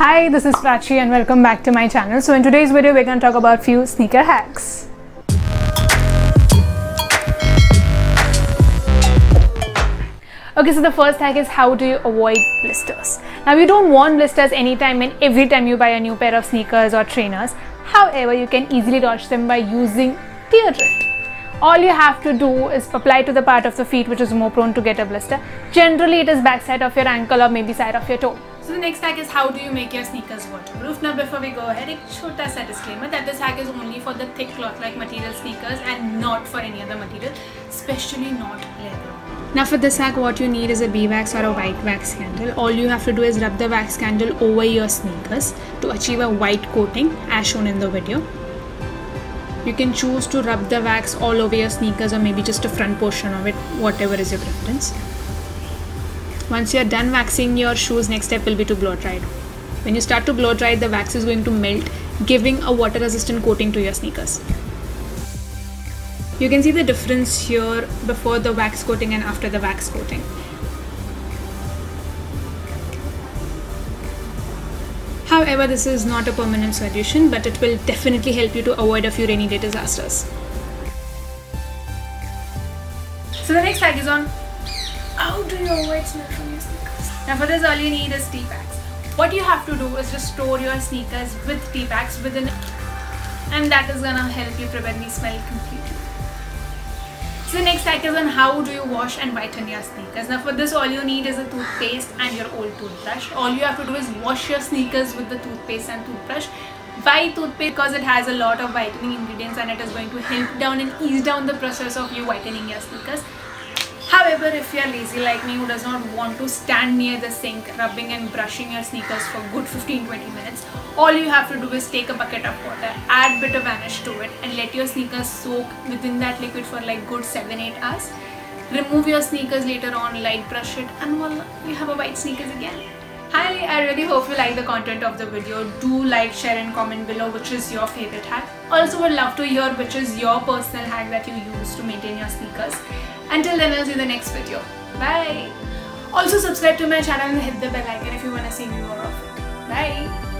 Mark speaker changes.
Speaker 1: Hi, this is Prachi and welcome back to my channel. So in today's video, we're going to talk about few sneaker hacks. Okay, so the first hack is how do you avoid blisters. Now you don't want blisters anytime and every time you buy a new pair of sneakers or trainers. However, you can easily dodge them by using deodorant. All you have to do is apply to the part of the feet which is more prone to get a blister. Generally, it is backside of your ankle or maybe side of your toe. So the next hack is how do you make your sneakers waterproof. Now before we go ahead, a chota sa disclaimer that this hack is only for the thick cloth like material sneakers and not for any other material, especially not leather. Now for this hack, what you need is a bee wax or a white wax candle. All you have to do is rub the wax candle over your sneakers to achieve a white coating as shown in the video. You can choose to rub the wax all over your sneakers or maybe just a front portion of it, whatever is your preference. Once you're done waxing your shoes, next step will be to blow dry it. When you start to blow dry, the wax is going to melt, giving a water resistant coating to your sneakers. You can see the difference here before the wax coating and after the wax coating. However, this is not a permanent solution, but it will definitely help you to avoid a few rainy day disasters. So the next hack is on how do you avoid smell from your sneakers. Now for this, all you need is tea bags. What you have to do is just store your sneakers with tea bags within, and that is gonna help you prevent the smell completely. So the next hack is on how do you wash and whiten your sneakers. Now for this, all you need is a toothpaste and your old toothbrush. All you have to do is wash your sneakers with the toothpaste and toothbrush. Why toothpaste? Because it has a lot of whitening ingredients and it is going to help down and ease down the process of you whitening your sneakers. However, if you are lazy like me who does not want to stand near the sink rubbing and brushing your sneakers for good 15-20 minutes, all you have to do is take a bucket of water, add bit of vanish to it and let your sneakers soak within that liquid for like good 7-8 hours. Remove your sneakers later on, light brush it, and voila, you have a white sneakers again. Hi, I really hope you like the content of the video. Do like, share and comment below which is your favorite hack. Also would love to hear which is your personal hack that you use to maintain your sneakers. Until then, I'll see you in the next video. Bye! Also subscribe to my channel and hit the bell icon if you want to see more of it. Bye!